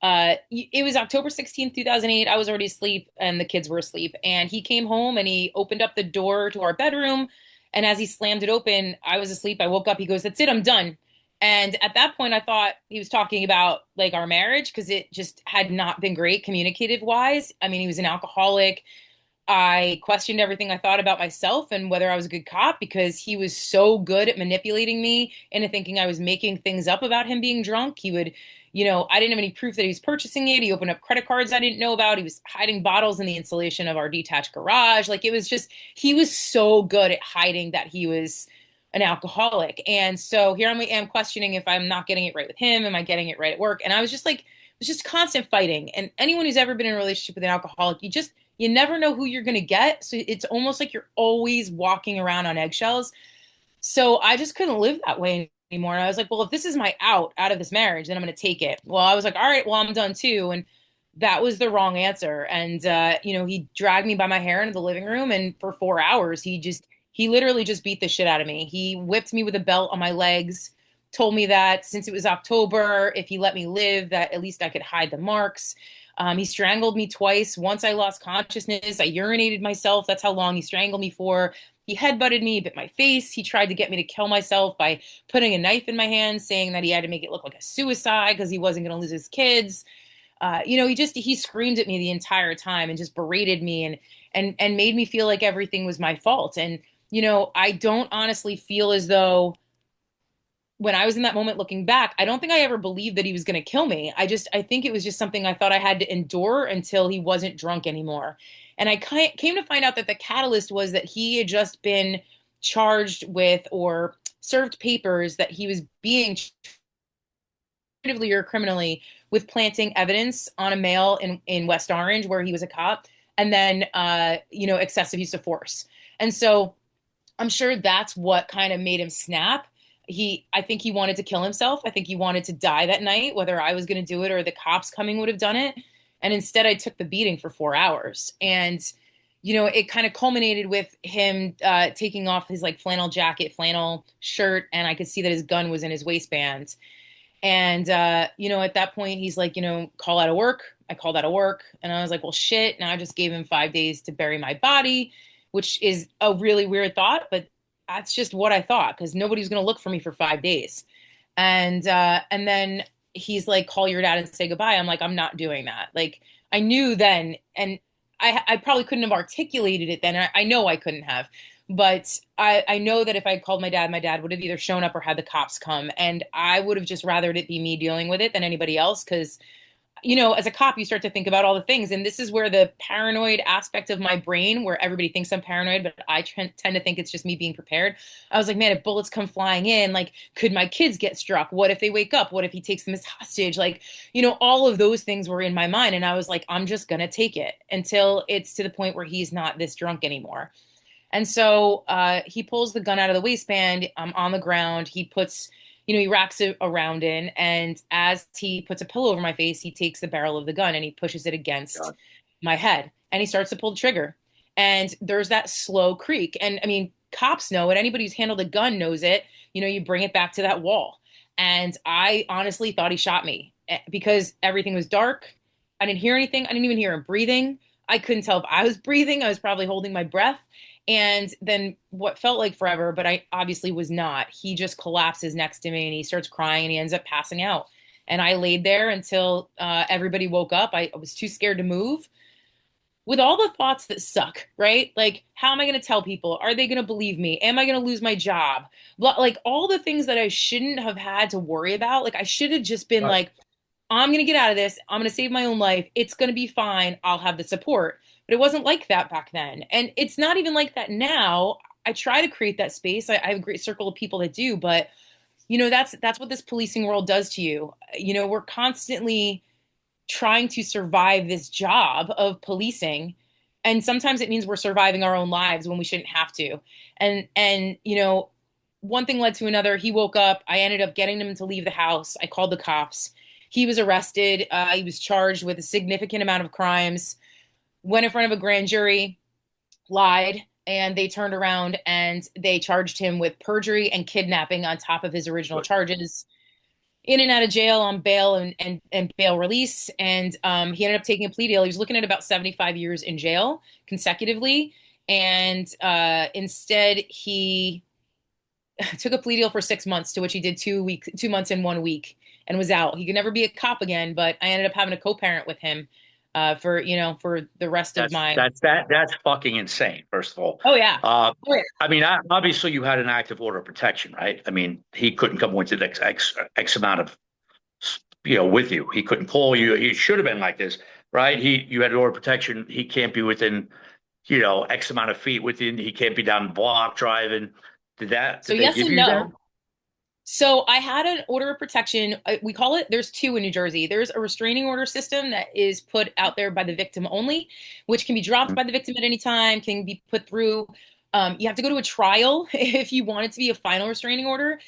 Speaker 2: it was October 16th, 2008. I was already asleep and the kids were asleep. And he came home and he opened up the door to our bedroom. And as he slammed it open, I was asleep. I woke up. He goes, "That's it. I'm done." And at that point, I thought he was talking about like our marriage because it just had not been great communicative wise. I mean, he was an alcoholic. I questioned everything I thought about myself and whether I was a good cop because he was so good at manipulating me into thinking I was making things up about him being drunk. He would, I didn't have any proof that he was purchasing it. He opened up credit cards I didn't know about. He was hiding bottles in the insulation of our detached garage. Like it was just, he was so good at hiding that he was an alcoholic. And so here I am questioning if I'm not getting it right with him. Am I getting it right at work? And I was just like, it was just constant fighting. And anyone who's ever been in a relationship with an alcoholic, you never know who you're going to get. So it's almost like you're always walking around on eggshells. So I just couldn't live that way anymore. And I was like, well, if this is my out of this marriage, then I'm going to take it. Well, I was like, all right, well, I'm done too. And that was the wrong answer. And, he dragged me by my hair into the living room. And for 4 hours, he literally just beat the shit out of me. He whipped me with a belt on my legs. told me that since it was October, if he let me live, that at least I could hide the marks. He strangled me twice. Once I lost consciousness, I urinated myself. That's how long he strangled me for. He headbutted me, bit my face. He tried to get me to kill myself by putting a knife in my hand, saying that he had to make it look like a suicide because he wasn't going to lose his kids. He screamed at me the entire time and just berated me and made me feel like everything was my fault. And I don't honestly feel as though when I was in that moment looking back, I don't think I ever believed that he was going to kill me. I think it was just something I thought I had to endure until he wasn't drunk anymore. And I came to find out that the catalyst was that he had just been charged with or served papers that he was being or criminally with planting evidence on a male in West Orange where he was a cop, and then excessive use of force. And so I'm sure that's what kind of made him snap. I think he wanted to kill himself. I think he wanted to die that night, whether I was going to do it or the cops coming would have done it. And instead, I took the beating for 4 hours. And, it kind of culminated with him taking off his like flannel jacket, flannel shirt, and I could see that his gun was in his waistband. And, at that point, he's like, call out of work. I called out of work. And I was like, well, shit. Now I just gave him 5 days to bury my body, which is a really weird thought, but that's just what I thought because nobody's going to look for me for 5 days. And then he's like, call your dad and say goodbye. I'm like, I'm not doing that. Like, I knew then, and I probably couldn't have articulated it then. I know I couldn't have. But I know that if I called my dad would have either shown up or had the cops come. And I would have just rathered it be me dealing with it than anybody else. Because, as a cop, you start to think about all the things. And this is where the paranoid aspect of my brain, where everybody thinks I'm paranoid, but I tend to think it's just me being prepared. I was like, man, if bullets come flying in, like, could my kids get struck? What if they wake up? What if he takes them as hostage? Like, all of those things were in my mind. And I was like, I'm just going to take it until it's to the point where he's not this drunk anymore. And so he pulls the gun out of the waistband. I'm on the ground. He puts, he racks it around in. And as he puts a pillow over my face, he takes the barrel of the gun and he pushes it against
Speaker 1: God.
Speaker 2: my head. And he starts to pull the trigger. And there's that slow creak. And I mean, cops know it. Anybody who's handled a gun knows it. You bring it back to that wall. And I honestly thought he shot me because everything was dark. I didn't hear anything. I didn't even hear him breathing. I couldn't tell if I was breathing. I was probably holding my breath. And then what felt like forever, but I obviously was not, he just collapses next to me and he starts crying and he ends up passing out. And I laid there until everybody woke up. I was too scared to move with all the thoughts that suck, right? Like, how am I going to tell people? Are they going to believe me? Am I going to lose my job? Like all the things that I shouldn't have had to worry about. Like I should have just been
Speaker 1: Right.
Speaker 2: like, I'm going to get out of this. I'm going to save my own life. It's going to be fine. I'll have the support. But it wasn't like that back then. And it's not even like that now. I try to create that space. I have a great circle of people that do, but that's what this policing world does to you. We're constantly trying to survive this job of policing. And sometimes it means we're surviving our own lives when we shouldn't have to. And one thing led to another. He woke up. I ended up getting him to leave the house. I called the cops. He was arrested. He was charged with a significant amount of crimes, went in front of a grand jury, lied, and they turned around and they charged him with perjury and kidnapping on top of his original
Speaker 1: Good.
Speaker 2: charges. In and out of jail on bail and bail release. And he ended up taking a plea deal. He was looking at about 75 years in jail consecutively. And instead, he took a plea deal for 6 months, to which he did 2 months and 1 week, and was out. He could never be a cop again, but I ended up having a co-parent with him for the rest of
Speaker 1: That's
Speaker 2: my.
Speaker 1: that's fucking insane. First of all,
Speaker 2: Oh yeah.
Speaker 1: uh,
Speaker 2: Oh, yeah.
Speaker 1: I mean, obviously you had an active order of protection, right? I mean, he couldn't come with X amount of with you. He couldn't call you. He should have been like this, right? You had an order of protection. He can't be within X amount of feet within. He can't be down the block driving.
Speaker 2: So
Speaker 1: Did they
Speaker 2: yes
Speaker 1: give
Speaker 2: and
Speaker 1: you that?
Speaker 2: no. So I had an order of protection. We call it, there's two in New Jersey. There's a restraining order system that is put out there by the victim only, which can be dropped by the victim at any time, can be put through. You have to go to a trial if you want it to be a final restraining order.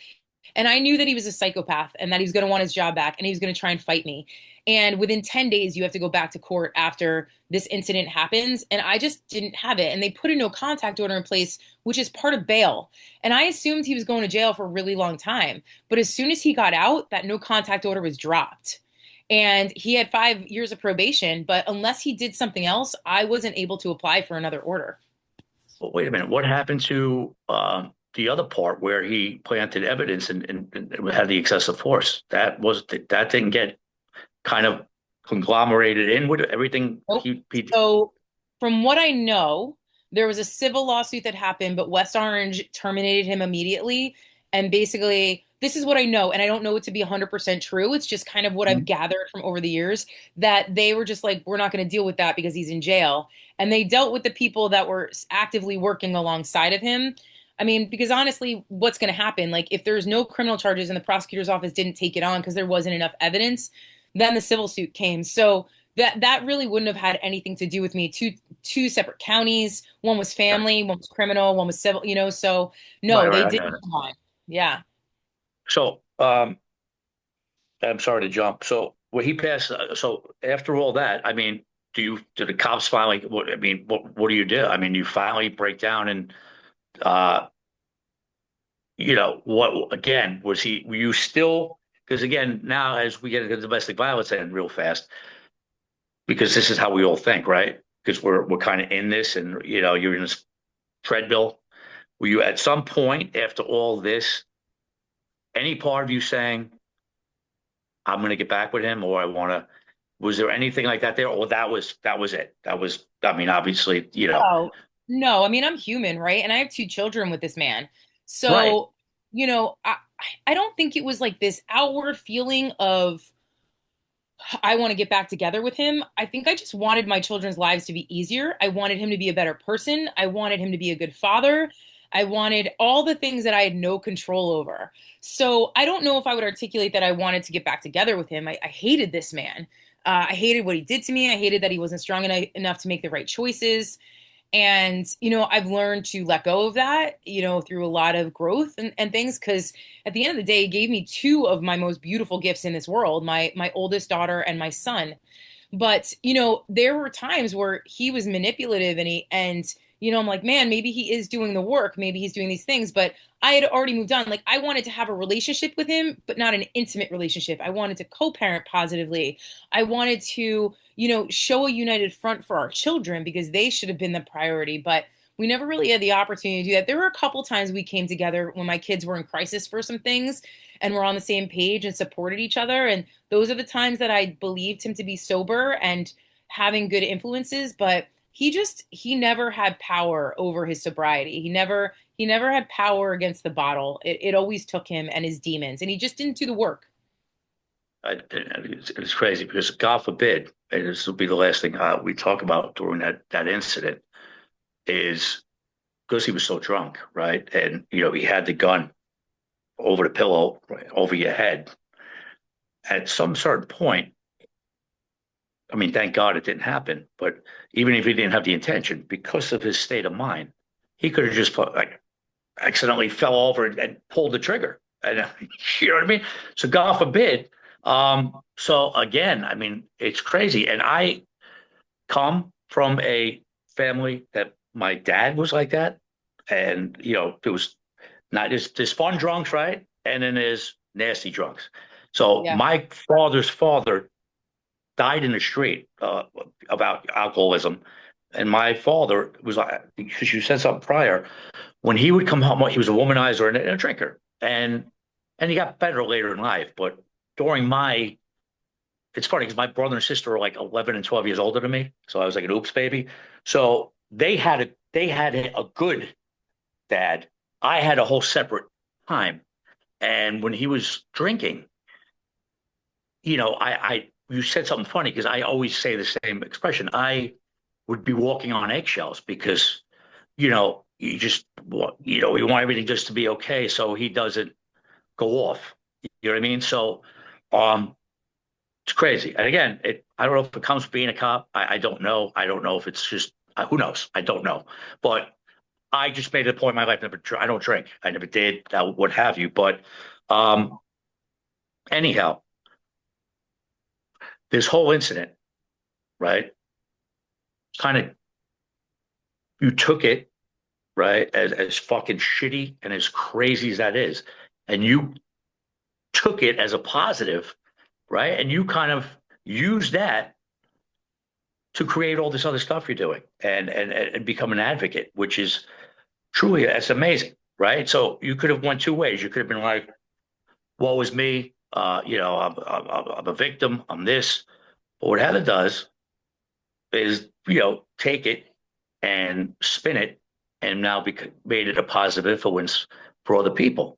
Speaker 2: And I knew that he was a psychopath and that he was going to want his job back and he was going to try and fight me. And within 10 days, you have to go back to court after this incident happens. And I just didn't have it. And they put a no contact order in place, which is part of bail. And I assumed he was going to jail for a really long time. But as soon as he got out, that no contact order was dropped. And he had 5 years of probation. But unless he did something else, I wasn't able to apply for another order.
Speaker 1: Well, wait a minute. What happened to the other part where he planted evidence and had the excessive force? That didn't get kind of conglomerated in with everything
Speaker 2: Nope.
Speaker 1: he
Speaker 2: So, from what I know, there was a civil lawsuit that happened, but West Orange terminated him immediately. And basically, this is what I know, and I don't know it to be 100% true. It's just kind of what I've gathered from over the years that they were just like, we're not going to deal with that because he's in jail. And they dealt with the people that were actively working alongside of him. I mean, because honestly, what's going to happen? Like, if there's no criminal charges and the prosecutor's office didn't take it on because there wasn't enough evidence, then the civil suit came. So that really wouldn't have had anything to do with me. Two separate counties. One was
Speaker 1: Okay.
Speaker 2: family, one was criminal, one was civil. So
Speaker 1: Right,
Speaker 2: no, they
Speaker 1: right, I
Speaker 2: didn't
Speaker 1: got it.
Speaker 2: combine. Yeah.
Speaker 1: So, I'm sorry to jump. So, when he passed, so after all that, I mean, do the cops finally? I mean, what do you do? I mean, you finally break down and, uh, what again? Were you still? Because again, now as we get into domestic violence and real fast, because this is how we all think, right? Because we're kind of in this, and you're in this treadmill. Were you at some point after all this, any part of you saying, I'm going to get back with him, or I want to? Was there anything like that there, or that was it? That was, I mean, obviously,
Speaker 2: Oh, no. I mean, I'm human, right? And I have two children with this man.
Speaker 1: right.
Speaker 2: So, I don't think it was like this outward feeling of I want to get back together with him. I think I just wanted my children's lives to be easier. I wanted him to be a better person. I wanted him to be a good father. I wanted all the things that I had no control over. So I don't know if I would articulate that I wanted to get back together with him. I hated this man. I hated what he did to me. I hated that he wasn't strong enough to make the right choices. And, I've learned to let go of that, through a lot of growth and things. Cause at the end of the day, he gave me two of my most beautiful gifts in this world, my oldest daughter and my son. But, there were times where he was manipulative I'm like, man, maybe he is doing the work. Maybe he's doing these things, but I had already moved on. Like I wanted to have a relationship with him, but not an intimate relationship. I wanted to co-parent positively. I wanted to, show a united front for our children because they should have been the priority, but we never really had the opportunity to do that. There were a couple times we came together when my kids were in crisis for some things and we're on the same page and supported each other. And those are the times that I believed him to be sober and having good influences, but he never had power over his sobriety. He never had power against the bottle. It always took him and his demons, and he just didn't do the work.
Speaker 1: It's crazy because God forbid, and this will be the last thing we talk about during that incident, is because he was so drunk, right? And he had the gun over the pillow, right, over your head. At some certain point, I mean, thank God it didn't happen. But even if he didn't have the intention, because of his state of mind, he could have just like accidentally fell over and pulled the trigger. And you know what I mean? So God forbid. So again, I mean, it's crazy. And I come from a family that my dad was like that. And there was not there's fun drunks, right? And then there's nasty drunks. So
Speaker 2: Yeah.
Speaker 1: my father's father died in the street about alcoholism. And my father was like, because you said something prior, when he would come home, he was a womanizer and a drinker. And he got better later in life. But during it's funny because my brother and sister are like 11 and 12 years older than me. So I was like an oops baby. So they had a good dad. I had a whole separate time. And when he was drinking, you said something funny because I always say the same expression. I would be walking on eggshells because, you just, you want everything just to be okay. So he doesn't go off. You know what I mean? So, um, it's crazy. And again, I don't know if it comes from being a cop. I don't know. I don't know if it's just, who knows? I don't know. But I just made it a point in my life, I don't drink. I never did, what have you. But Um, anyhow, this whole incident, right? Kind of you took it right as fucking shitty and as crazy as that is, and you took it as a positive, right? And you kind of used that to create all this other stuff you're doing and become an advocate, which is truly that's amazing, right? So you could have went two ways. You could have been like, "Woe is me," I'm a victim. I'm this. But what Heather does is, take it and spin it, and now made it a positive influence for other people.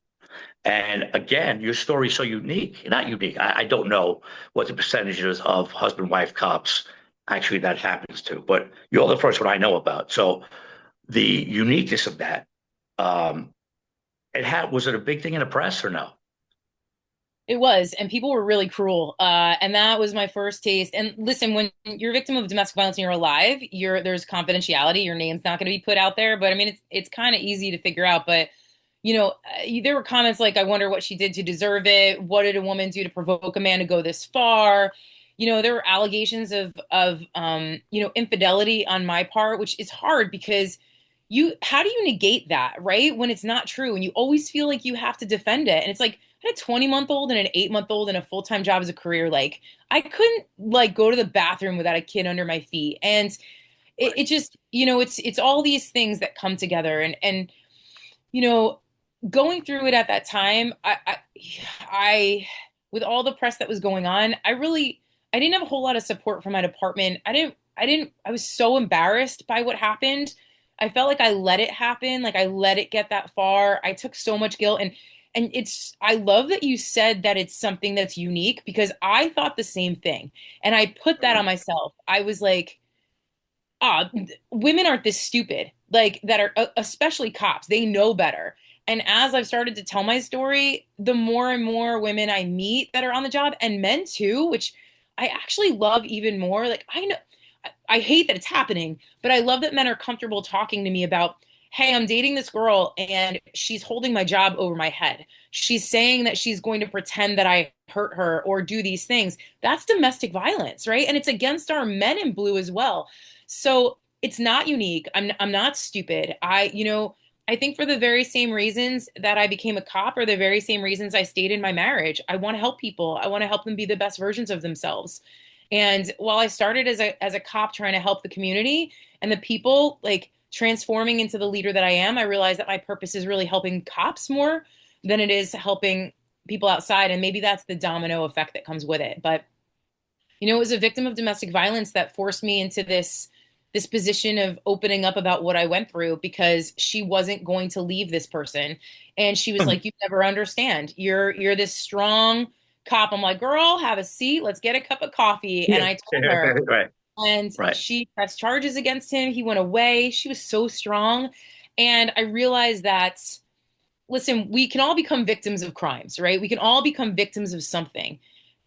Speaker 1: And again, your story is so unique. Not unique. I don't know what the percentages of husband-wife cops actually that happens to, but you're the first one I know about. So the uniqueness of that, um, was it a big thing in the press or no?
Speaker 2: It was, and people were really cruel. And that was my first taste. And listen, when you're a victim of domestic violence and you're alive, there's confidentiality. Your name's not going to be put out there. But I mean, it's kind of easy to figure out. But there were comments like, "I wonder what she did to deserve it. What did a woman do to provoke a man to go this far?" There were allegations of infidelity on my part, which is hard because how do you negate that, right? When it's not true and you always feel like you have to defend it. And it's like, I had a 20-month-old and an 8-month-old and a full-time job as a career. Like I couldn't like go to the bathroom without a kid under my feet. And it just, it's all these things that come together and you know, going through it at that time, I, with all the press that was going on, I didn't have a whole lot of support from my department. I was so embarrassed by what happened. I felt like I let it happen, like I let it get that far. I took so much guilt I love that you said that it's something that's unique because I thought the same thing. And I put that on myself. I was like, women aren't this stupid, like that are especially cops. They know better. And as I've started to tell my story, the more and more women I meet that are on the job and men too, which I actually love even more. Like I know I hate that it's happening, but I love that men are comfortable talking to me about, hey, I'm dating this girl and she's holding my job over my head. She's saying that she's going to pretend that I hurt her or do these things. That's domestic violence, right? And it's against our men in blue as well. So it's not unique. I'm not stupid. I think for the very same reasons that I became a cop are the very same reasons I stayed in my marriage. I want to help people. I want to help them be the best versions of themselves. And while I started as a cop trying to help the community and the people like transforming into the leader that I am, I realized that my purpose is really helping cops more than it is helping people outside. And maybe that's the domino effect that comes with it. But it was a victim of domestic violence that forced me into this position of opening up about what I went through because she wasn't going to leave this person. And she was like, "You never understand. You're this strong cop." I'm like, "Girl, have a seat. Let's get a cup of coffee." And
Speaker 1: Yeah.
Speaker 2: I told her,
Speaker 1: Right,
Speaker 2: and
Speaker 1: right.
Speaker 2: she pressed charges against him. He went away. She was so strong. And I realized that, listen, we can all become victims of crimes, right? We can all become victims of something,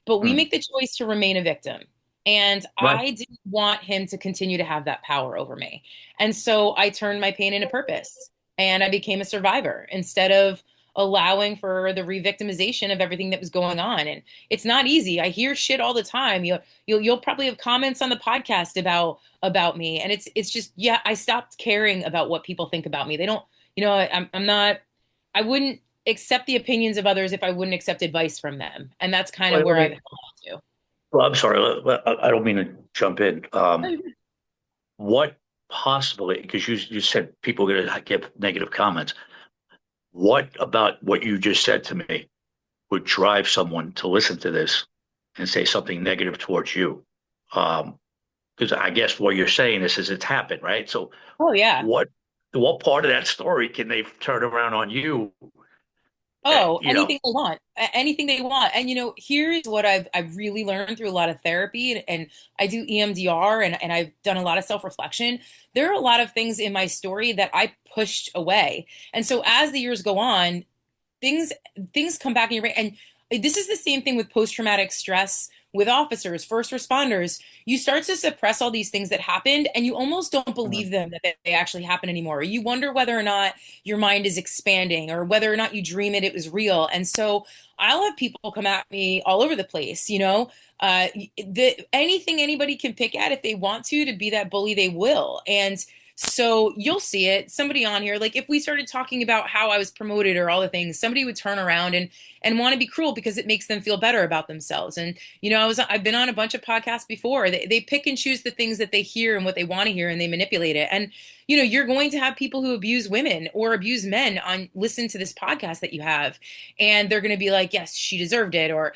Speaker 2: but we
Speaker 1: Mm,
Speaker 2: make the choice to remain a victim. And
Speaker 1: right.
Speaker 2: I didn't want him to continue to have that power over me. And so I turned my pain into purpose and I became a survivor instead of allowing for the re-victimization of everything that was going on. And it's not easy. I hear shit all the time. You'll probably have comments on the podcast about me. And it's just, yeah, I stopped caring about what people think about me. They don't, I'm not, I wouldn't accept the opinions of others if I wouldn't accept advice from them. And that's kind of
Speaker 1: Wait, let
Speaker 2: where I've
Speaker 1: me.
Speaker 2: held on to.
Speaker 1: Well, I'm sorry. I don't mean to jump in. What possibly, because you said people are going to give negative comments. What about what you just said to me would drive someone to listen to this and say something negative towards you? Because I guess what you're saying is it's happened, right? So
Speaker 2: Oh yeah.
Speaker 1: what what part of that story can they turn around on you?
Speaker 2: Oh,
Speaker 1: You know,
Speaker 2: anything they want. Anything they want. And here's what I've really learned through a lot of therapy and I do EMDR and I've done a lot of self-reflection. There are a lot of things in my story that I pushed away. And so as the years go on, things things come back in your brain. And this is the same thing with post-traumatic stress with officers, first responders, you start to suppress all these things that happened and you almost don't
Speaker 1: Mhm.
Speaker 2: believe them that they actually happen anymore. You wonder whether or not your mind is expanding or whether or not you dream it was real. And so I'll have people come at me all over the place, anything anybody can pick at if they want to be that bully, they will. And so you'll see it. Somebody on here, like if we started talking about how I was promoted or all the things, somebody would turn around and want to be cruel because it makes them feel better about themselves. And I've been on a bunch of podcasts before. They pick and choose the things that they hear and what they want to hear, and they manipulate it. And you're going to have people who abuse women or abuse men on listen to this podcast that you have, and they're going to be like, yes, she deserved it, or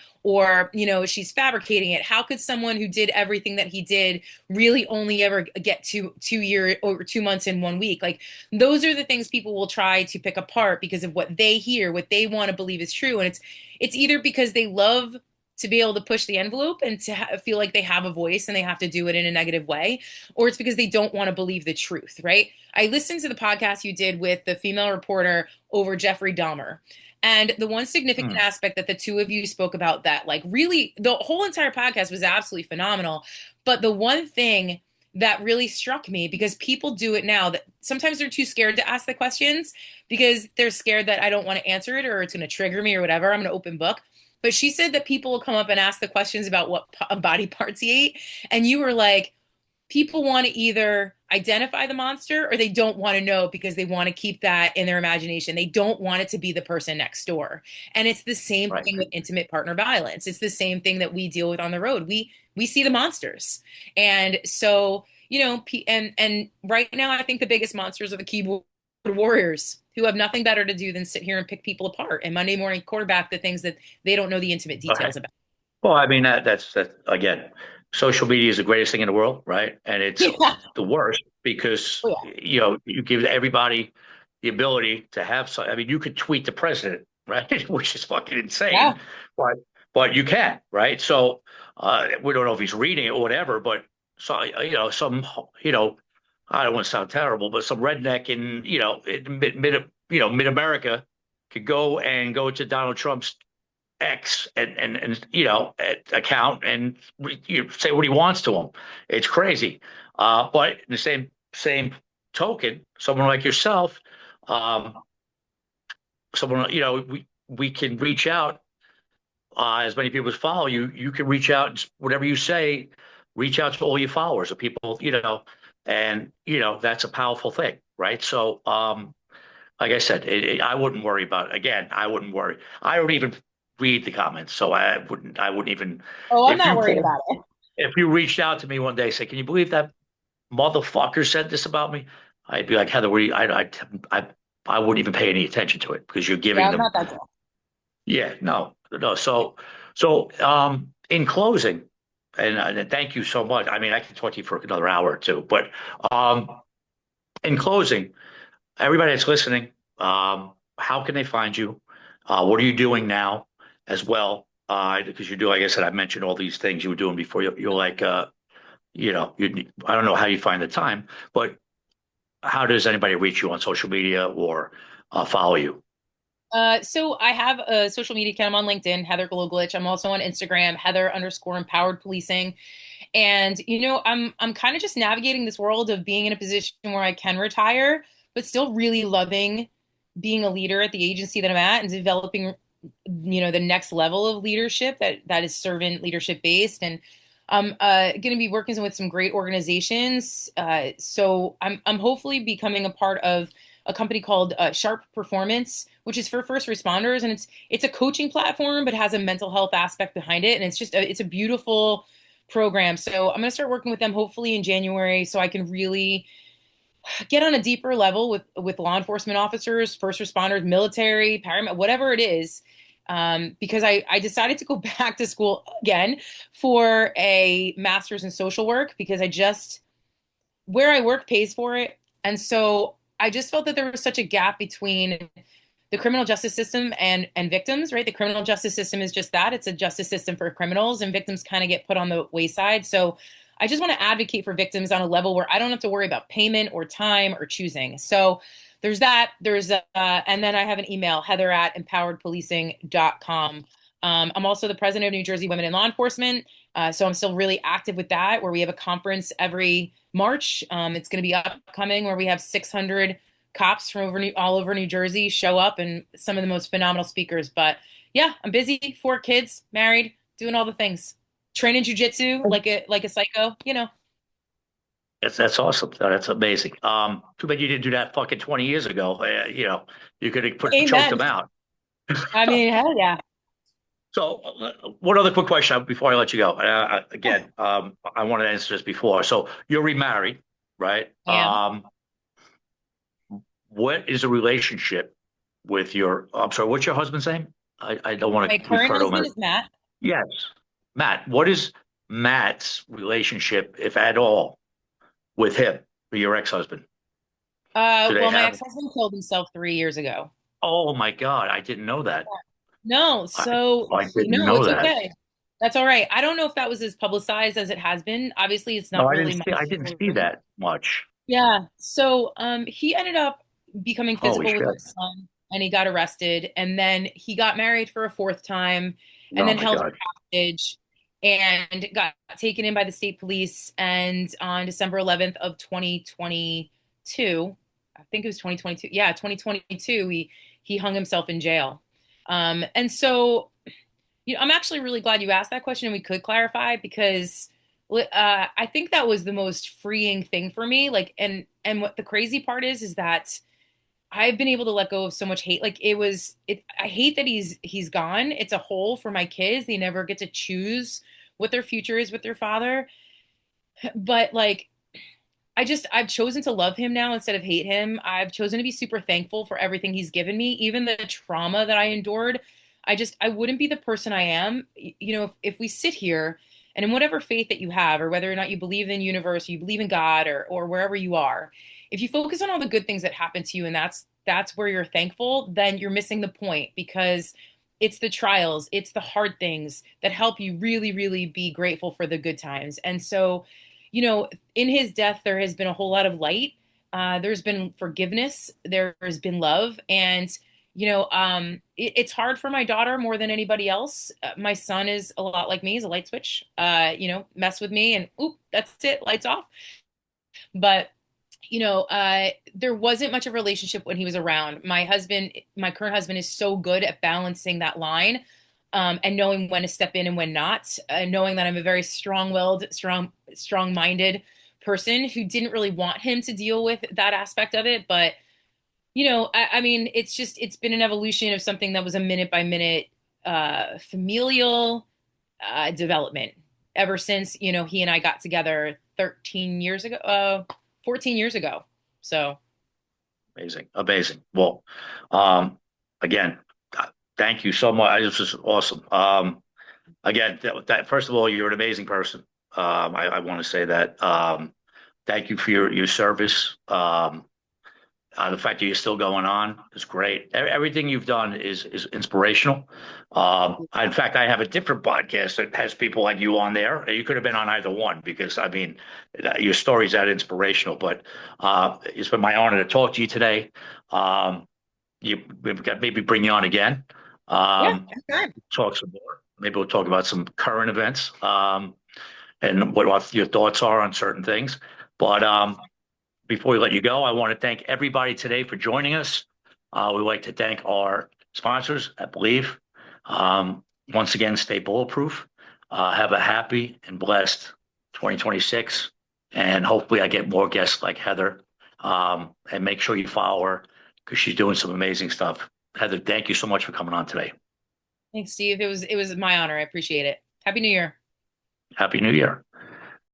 Speaker 2: she's fabricating it. How could someone who did everything that he did really only ever get 2 years or 2 months in 1 week? Like those are the things people will try to pick apart because of what they hear, what they want to believe is true. And it's either because they love to be able to push the envelope and to feel like they have a voice and they have to do it in a negative way, or it's because they don't want to believe the truth, right? I listened to the podcast you did with the female reporter over Jeffrey Dahmer. And the one significant
Speaker 1: Mm.
Speaker 2: aspect that the two of you spoke about that, like, really, the whole entire podcast was absolutely phenomenal. But the one thing that really struck me, because people do it now, that sometimes they're too scared to ask the questions because they're scared that I don't want to answer it or it's going to trigger me or whatever. I'm an open book. But she said that people will come up and ask the questions about what body parts he ate. And you were like, people want to either identify the monster or they don't want to know because they want to keep that in their imagination. They don't want it to be the person next door. And it's the same
Speaker 1: Right.
Speaker 2: thing with intimate partner violence. It's the same thing that we deal with on the road. We see the monsters. And so, and right now I think the biggest monsters are the keyboard warriors who have nothing better to do than sit here and pick people apart and Monday morning quarterback the things that they don't know the intimate
Speaker 1: Okay.
Speaker 2: details about.
Speaker 1: Well, I mean that again, social media is the greatest thing in the world, right? And it's
Speaker 2: Yeah.
Speaker 1: the worst because
Speaker 2: Oh, yeah.
Speaker 1: you give everybody the ability to have some. I mean, you could tweet the president, right? Which is fucking
Speaker 2: Yeah.
Speaker 1: insane, but you can, right? So we don't know if he's reading it or whatever, but so some you know I don't want to sound terrible, but some redneck in mid America could go to Donald Trump's X and account and say what he wants to him. It's crazy. But in the same token, someone like yourself, um, someone we can reach out. As many people as follow you, you can reach out. Whatever you say, reach out to all your followers or people, and that's a powerful thing, right? So, like I said, I wouldn't worry about it. Again, I wouldn't worry. I don't even read the comments, so I wouldn't even
Speaker 2: Oh, I'm
Speaker 1: if
Speaker 2: not
Speaker 1: you
Speaker 2: worried
Speaker 1: called
Speaker 2: about it.
Speaker 1: if you reached out to me one day, say, "Can you believe that motherfucker said this about me?" I'd be like, Heather, I I wouldn't even pay any attention to it because you're
Speaker 2: Yeah,
Speaker 1: giving
Speaker 2: I'm
Speaker 1: them.
Speaker 2: not that girl.
Speaker 1: Yeah, no, no. In closing, and thank you so much. I mean, I can talk to you for another hour or two, but um, in closing, everybody that's listening, how can they find you? What are you doing now as well? Because you do, like I said, I mentioned all these things you were doing before. You're like, I don't know how you find the time, but how does anybody reach you on social media or follow you?
Speaker 2: So I have a social media account. I'm on LinkedIn, Heather Glogolich. I'm also on Instagram, Heather_empowered policing. And I'm kind of just navigating this world of being in a position where I can retire, but still really loving being a leader at the agency that I'm at and developing, the next level of leadership that is servant leadership based. And I'm going to be working with some great organizations. So I'm hopefully becoming a part of a company called Sharp Performance, which is for first responders, and it's a coaching platform, but has a mental health aspect behind it, and it's a beautiful program. So I'm going to start working with them hopefully in January, so I can really get on a deeper level with law enforcement officers, first responders, military, paramedic, whatever it is. Because I decided to go back to school again for a master's in social work because where I work pays for it. And so I just felt that there was such a gap between the criminal justice system and victims, right? The criminal justice system is just that. It's a justice system for criminals, and victims kind of get put on the wayside. So I just want to advocate for victims on a level where I don't have to worry about payment or time or choosing. So there's that. And then I have an email, heather@empoweredpolicing.com. I'm also the president of New Jersey Women in Law Enforcement. So I'm still really active with that, where we have a conference every March. It's going to be upcoming where we have 600 cops from all over New Jersey show up and some of the most phenomenal speakers. But yeah, I'm busy, 4 kids, married, doing all the things, training jujitsu like a psycho, you know.
Speaker 1: That's awesome. That's amazing. Too bad you didn't do that fucking 20 years ago. You could have choked
Speaker 2: Amen.
Speaker 1: them out.
Speaker 2: I mean, hell yeah.
Speaker 1: So, one other quick question before I let you go. Again, I wanted to answer this before. So, you're remarried, right?
Speaker 2: I am.
Speaker 1: What is the relationship with your? I'm sorry. What's your husband's name? I don't want
Speaker 2: My
Speaker 1: to
Speaker 2: current
Speaker 1: refer to him
Speaker 2: husband
Speaker 1: as.
Speaker 2: is Matt.
Speaker 1: Yes, Matt. What is Matt's relationship, if at all, with him, with your ex-husband? Do they
Speaker 2: Well, my
Speaker 1: have?
Speaker 2: ex-husband killed himself 3 years ago.
Speaker 1: Oh my God, I didn't know that.
Speaker 2: No,
Speaker 1: I,
Speaker 2: so
Speaker 1: I didn't
Speaker 2: no,
Speaker 1: know
Speaker 2: it's
Speaker 1: that.
Speaker 2: okay. That's all right. I don't know if that was as publicized as it has been. Obviously, it's
Speaker 1: No,
Speaker 2: not really my
Speaker 1: I didn't see
Speaker 2: story.
Speaker 1: that much.
Speaker 2: Yeah. So he ended up becoming
Speaker 1: Holy
Speaker 2: physical with my
Speaker 1: shit.
Speaker 2: son and he got arrested. And then he got married for a fourth time and
Speaker 1: Oh
Speaker 2: then
Speaker 1: my
Speaker 2: held
Speaker 1: God.
Speaker 2: hostage and got taken in by the state police. And on December 11th of 2022, I think it was 2022. Yeah, 2022, he hung himself in jail. And so I'm actually really glad you asked that question and we could clarify because I think that was the most freeing thing for me. Like, and what the crazy part is that I've been able to let go of so much hate. Like I hate that he's gone. It's a hole for my kids. They never get to choose what their future is with their father. But like, I've chosen to love him now instead of hate him. I've chosen to be super thankful for everything he's given me, even the trauma that I endured. I wouldn't be the person I am. If we sit here and in whatever faith that you have, or whether or not you believe in the universe, or you believe in God, or wherever you are, if you focus on all the good things that happen to you and that's where you're thankful, then you're missing the point because it's the trials, it's the hard things that help you really, really be grateful for the good times. And so, in his death, there has been a whole lot of light. There's been forgiveness. There's been love. And, it's hard for my daughter more than anybody else. My son is a lot like me. He's a light switch, mess with me and oop, that's it, lights off. But, there wasn't much of a relationship when he was around. My current husband is so good at balancing that line. And knowing when to step in and when not, knowing that I'm a very strong-willed, strong-minded person who didn't really want him to deal with that aspect of it. But, I mean, it's been an evolution of something that was a minute by minute familial development ever since, he and I got together 13 years ago, 14 years ago. So,
Speaker 1: Amazing. Amazing. Well, again, thank you so much. This is awesome. Again, first of all, you're an amazing person. I want to say that. Thank you for your service. The fact that you're still going on is great. Everything you've done is inspirational. In fact, I have a different podcast that has people like you on there. You could have been on either one because I mean, your story's that inspirational. But it's been my honor to talk to you today. We've got maybe bring you on again.
Speaker 2: yeah,
Speaker 1: Um,
Speaker 2: anytime.
Speaker 1: talk some more. Maybe we'll talk about some current events and what your thoughts are on certain things. But before we let you go, I want to thank everybody today for joining us. We'd like to thank our sponsors, I believe. Once again, stay bulletproof. Have a happy and blessed 2026. And hopefully I get more guests like Heather. And make sure you follow her because she's doing some amazing stuff. Heather, thank you so much for coming on today.
Speaker 2: Thanks, Steve. It was my honor. I appreciate it. Happy New Year.
Speaker 1: Happy New Year.